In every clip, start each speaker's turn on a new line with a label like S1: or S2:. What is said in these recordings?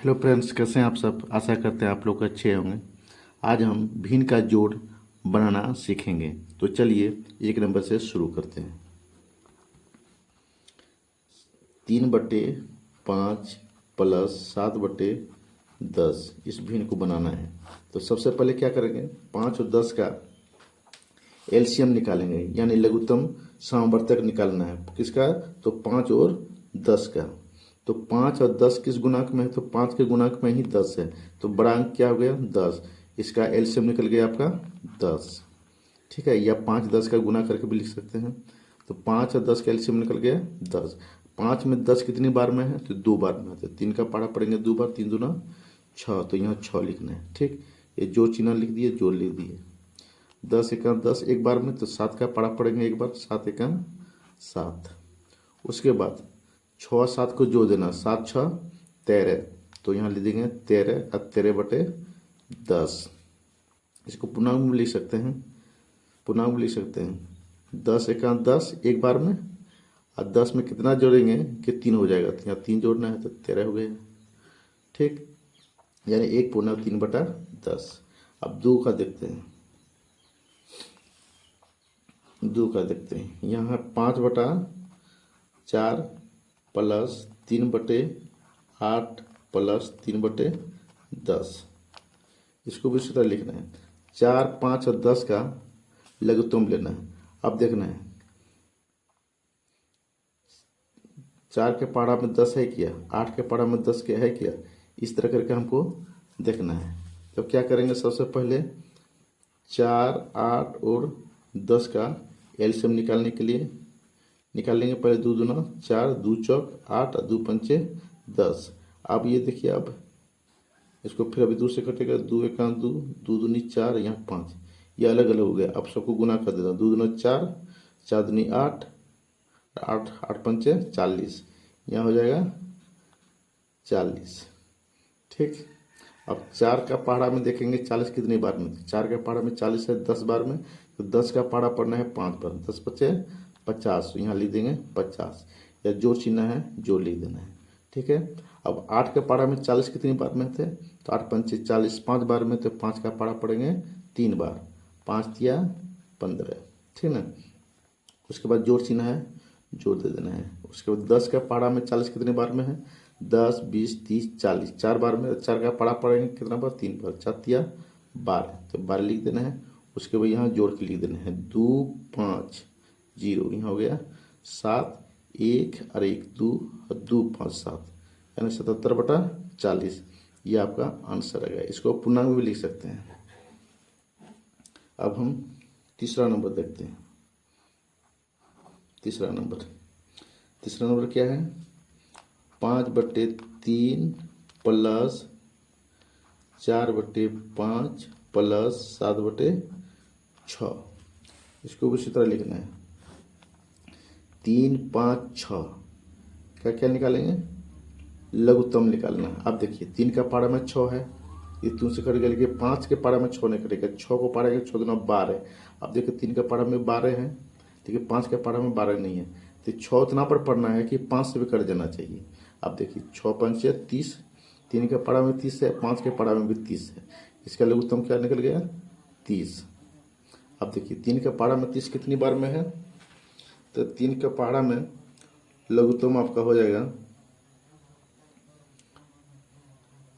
S1: Hello friends, कैसे हैं आप सब। आशा करते हैं आप लोग अच्छे होंगे। आज हम भिन्न का जोड़ बनाना सीखेंगे। तो चलिए 1 नंबर से शुरू करते हैं। 3/5 प्लस 7/10 इस भिन्न को बनाना है। तो सबसे पहले क्या करेंगे, 5 और 10 का एलसीएम निकालेंगे, यानी लघुत्तम समवर्तक निकालना है। किसका? तो 5 और 10 का। तो 5 और 10 किस गुणांक में है? तो 5 के गुणांक में ही 10 है। तो बड़ा अंक क्या हो गया? 10। इसका एलसीएम निकल गया आपका 10। ठीक है, या 5 10 का गुना करके भी लिख सकते हैं। तो 5 और 10 का एलसीएम निकल गया 10। 5 में 10 कितनी बार में है? तो 2 बार में है। तो 3 का पढ़ा पड़ेंगे 2 बार, 3 दूना 6। तो यहाँ 6 लिखना है। ठीक, ये जोड़ चिन्ह लिख दिए, जोड़ लिख दिए। 10 एका 10 एक बार में, तो 7 का पढ़ा पड़ेंगे एक बार, 7 एका 7। उसके बाद 6 और 7 को जोड़ देना, 7 6 13। तो यहाँ लिख देंगे 13 और 13/10। इसको पूर्णांक में लिख सकते हैं, पूर्णांक में लिख सकते हैं। 10 एका 10 एक बार में, और 10 में कितना जोड़ेंगे कि 3 हो जाएगा। तो यहाँ 3 जोड़ना है, तो 13 हो गया। ठीक, यानी 1/3/10। अब 2 का देखते हैं, 2 का देखते हैं। यहाँ 5/4 प्लस 3/8 प्लस 3/10। इसको भी इसी तरह लिखना है। 4 5 और 10 का लघुत्तम लेना है। अब देखना है, 4 के पहाड़ा में 10 है क्या, 8 के पहाड़ा में 10 क्या है क्या, इस तरह करके हमको देखना है। तो क्या करेंगे, सबसे पहले 4 8 और 10 का एलसीएम निकालने के लिए निकाल लेंगे। पहले 2 दूना 4, 2 चौक 8 और 2 पंचे 10। अब ये देखिए, अब इसको फिर अभी 2 से कटेगा, 2 एका 2, 2 दूनी 4, यहाँ 5, ये अलग अलग हो गया। अब सबको गुना कर देना, 2 दूना 4, 4 दूनी 8, 8 8 पंचे 40, यहाँ हो जाएगा 40। ठीक, अब 4 का पहाड़ा में देखेंगे 40 कितनी बार में। 4 का पहाड़ा में 40 है 10 बार में, तो 10 का पहाड़ा पढ़ना है 5 बार। 10 पचे 50, यहाँ लिख देंगे 50, या जोड़ चिन्ह है जोड़ लिख देना है। ठीक है, अब 8 के पहाड़ा में 40 कितनी बार में थे, तो 8 पंचे 40 5 बार में, तो 5 का पहाड़ा पढ़ेंगे 3 बार, 5 तिया 15। ठीक ना, उसके बाद जोड़ चिन्ह है जोड़ दे देना है। उसके बाद 10 का पहाड़ा में 40 कितने बार में है, 10 20 30 40 4 बार में। 4 का पहाड़ा पड़ेंगे कितना बार, 3 बार, 4 तिया 12, तो 12 लिख देना है। उसके बाद यहाँ जोड़ के लिख देना है, 2 5 0, यहाँ हो गया 7 1 और 1 2 और 2 5 7, यानी 77/40। ये आपका आंसर है। इसको पूर्णांक में भी लिख सकते हैं। अब हम तीसरा नंबर देखते हैं। तीसरा नंबर क्या है, 5/3 प्लस 4/5 प्लस 7/6। इसको भी इसी तरह लिखना है। 3 5 6 क्या क्या निकालेंगे, लघुत्तम निकालना है। अब देखिए 3 का पारा में 6 है, ये 2 से कट गया। 5 के पारा में 6 नहीं कटेगा, 6 को पारा 6 दूना 12। अब देखिए 3 का पारा में 12 है, देखिए 5 के पारा में 12 नहीं है, तो 6 उतना पर पढ़ना है कि 5 से भी कट जाना चाहिए। अब देखिए 6 पंचे 30, 3 के पारा में 30 है, 5 के पारा में भी 30 है। इसका लघुत्तम क्या निकल गया, 30। अब देखिए 3 के पारा में 30 कितनी बार में है, तो 3 के पारा में लघुत्तम आपका हो जाएगा,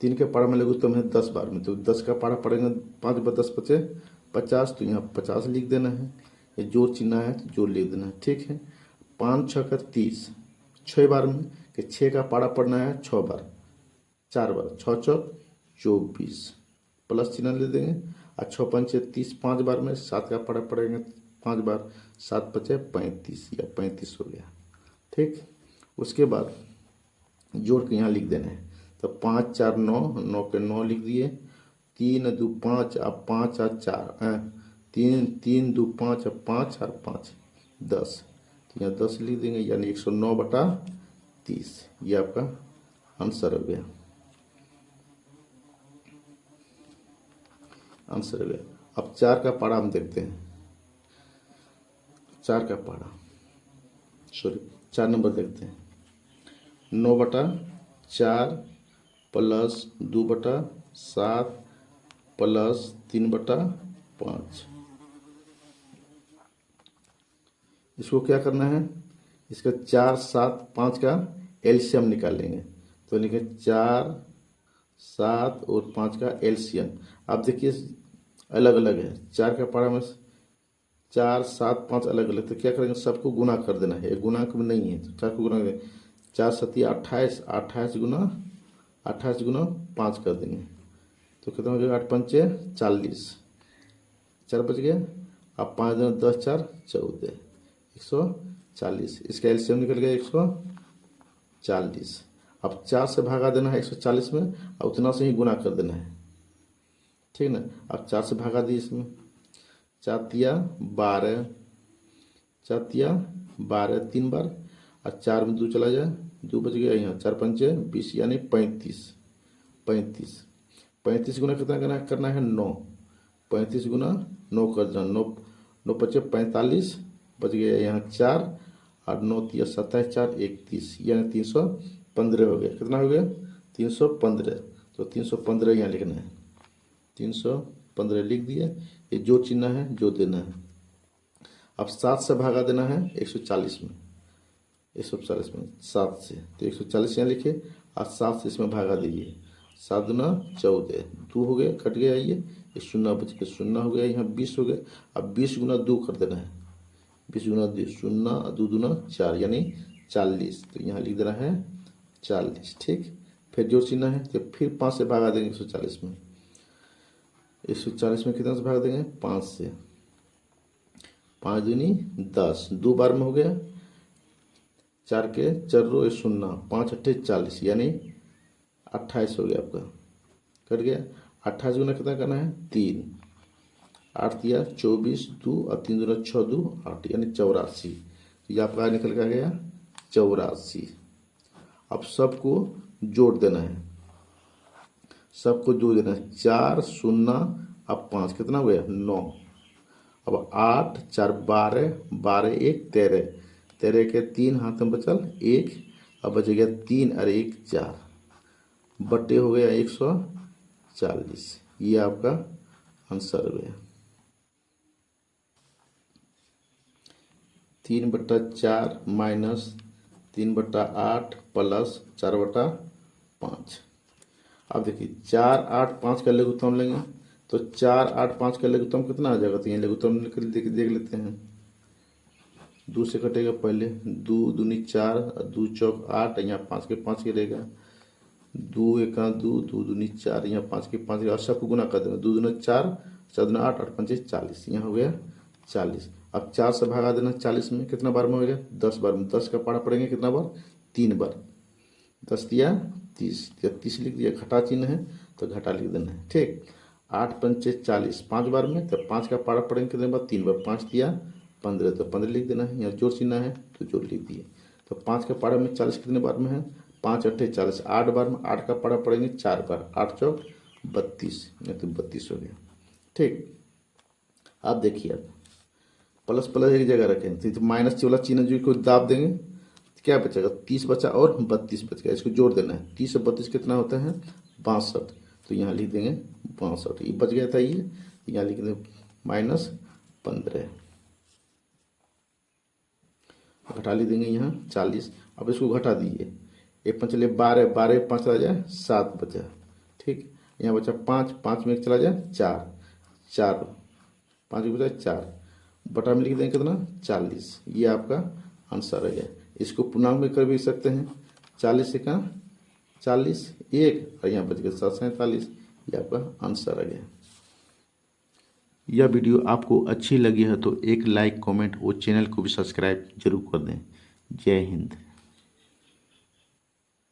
S1: 3 के पारा में लघुत्तम है 10 बार में। तो 10 का पारा पड़ेगा 5/10 पचे 50, तो यहाँ 50 लिख देना है। ये जोड़ चिन्ह है तो जोड़ लिख देना है। ठीक है, 5 6 का 30, 6 बार में, कि 6 का पारा पड़ना है 6 बार, 4 बार, 6 चौक 24, प्लस चिन्ह ले देंगे। और 6 पंचे 30 5 बार में, 7 का पारा पड़ेगा 5 बार, 7 पचे 35, या 35 हो गया। ठीक, उसके बाद जोड़ के यहाँ लिख देना है। तो 5 4 9, 9 के 9 लिख दिए। 3 2 5 अब 5 और 4 3 3 2 5 अब 5 और 5 10, तो यहाँ 10 लिख देंगे, यानी 109/30। ये आपका आंसर हो गया, आंसर हो गया। अब 4 का पारा हम देखते हैं। 4 का पारा, सॉरी 4 नंबर देखते हैं। 9/4 प्लस 2/7 प्लस 3/5। इसको क्या करना है, इसका 4, 7, 5 का एलसीएम निकालेंगे। तो लिखे 4, 7 और 5 का एलसीएम। आप देखिए अलग अलग है, 4 का पारा में 4, 7, 5 अलग अलग, तो क्या करेंगे, सबको गुना कर देना है। गुणांक में नहीं है तो 4 को गुना करेंगे, 4 7 28, 28 गुना 5 कर देंगे तो कितना हो जाएगा, 8 पंचे 40, 4 बच गया। अब 5 दूना 10, 4 14, 140। इसका एलसीएम निकल गया 140। अब 4 से भागा देना है 140 में, और उतना से ही गुना कर देना है, ठीक ना। अब 4 से भागा दिए इसमें, 4 तिया 12, 3 बार, और 4 में 2 चला जाए, 2 बच गया यहाँ, 4 पंचे 20 यानी 35 गुना कितना करना है 9, 35 गुना 9 कर देना, 9 पचे 45, बच गया यहाँ 4, और 9 तिया 27, 4 31 यानी 315 हो गया। कितना हो गया, 315। तो 315 यहाँ लिखना है, 315 लिख दिया। ये जो चिन्ह है जो देना है। अब 7 से भागा देना है 140 में, 140 में 7 से, तो 140 यहाँ लिखे, और 7 से इसमें भागा दीजिए, 7 दूना 14, 2 हो गया, कट गया ये 0 बच के 0 हो गया, यहाँ 20 हो गया। अब 20 गुना 2 कर देना है, 20 गुना 2 0, 2 दूना 4 यानी 40, तो यहाँ लिख देना है 40, ठीक। फिर जो चिन्ह है तो फिर 5 से भागा देंगे 140 में, 140 में कितना से भाग देंगे, 5 से, 5 दूनी 10, 2 बार में हो गया, 4 के 4 रो 0, 5 8 40 यानी 28 हो गया आपका, कट गया। 28 गुना कितना करना है 3, 8 दिया 24, 2 और 3 दूना 6, 2 8 यानी 84। तो ये आपका निकल के गया 84। अब सबको जोड़ देना है, सबको जोड़ देना है, 4 0 अब 5 कितना हो गया 9। अब 8 4 12, 12 1 13, 13 के 3 हाथ में बचल 1, अब बच गया 3 और 1 4, बट्टे हो गया 140। ये आपका आंसर हो गया। 3/4 माइनस 3/8 प्लस 4/5। अब देखिए 4 8 5 का लघुत्तम लेंगे, तो 4 8 5 का लघुत्तम कितना आ जाएगा, तो ये लघुत्तम देख लेते हैं। 2 से कटेगा पहले, 2 दूनी 4, 2 चौक 8, यहाँ 5 के 5 गिरेगा, 2 1 2, 2 दूनी 4, यहाँ 5 के 5 और सबको गुना कर देना, 2 दूना 4, 4 दूना 8, 8 पंचे 40, यहाँ हो गया 40। अब 4 से भागा देना 40 में, कितना बार में हो गया 10 बार में, 10 का पारा पड़ेंगे कितना बार 3 बार, 10 दिया 30, 30 लिख दिया, घटा चिन्ह है तो घटा लिख देना है, ठीक। 8 पंचे 40 5 बार में, तो 5 का पारा पड़ेंगे कितने बार 3 बार, 5 दिया 15, तो 15 लिख देना है। यहाँ जोड़ चिन्ह है तो जोड़ लिख दिए। तो 5 का पारा में 40 कितने बार में है, 5 8 40, 8 बार में, 8 का पारा पड़ेंगे 4 बार, 8 चौक 32, या तो 32 हो गया, ठीक। आप देखिए, आप प्लस प्लस एक जगह रखें तो माइनस वाला चिन्ह जो को दाब देंगे तो क्या बचेगा, 30 बचा और 32 बच गया, इसको जोड़ देना है। 30 और 32 कितना होता है 62, तो यहाँ लिख देंगे 62, ये बच गया था, ये यहाँ लिख देंगे -15, घटा ली देंगे यहाँ 40। अब इसको घटा दीजिए, 1 5 चलिए 12, 12 5 चला जाए 7 बचा, ठीक। यहाँ बचा 5, 5 में 1 चला जाए 4, 4 5 बचा 4, बटा में लिख देंगे कितना 40। ये आपका आंसर है। इसको पूर्णांक में कर भी सकते हैं, 40 से कहाँ 40 1, और यहाँ बच गया 747, ये आपका आंसर है। यह वीडियो आपको अच्छी लगी है तो एक लाइक कमेंट और चैनल को भी सब्सक्राइब जरूर कर दें। जय हिंद।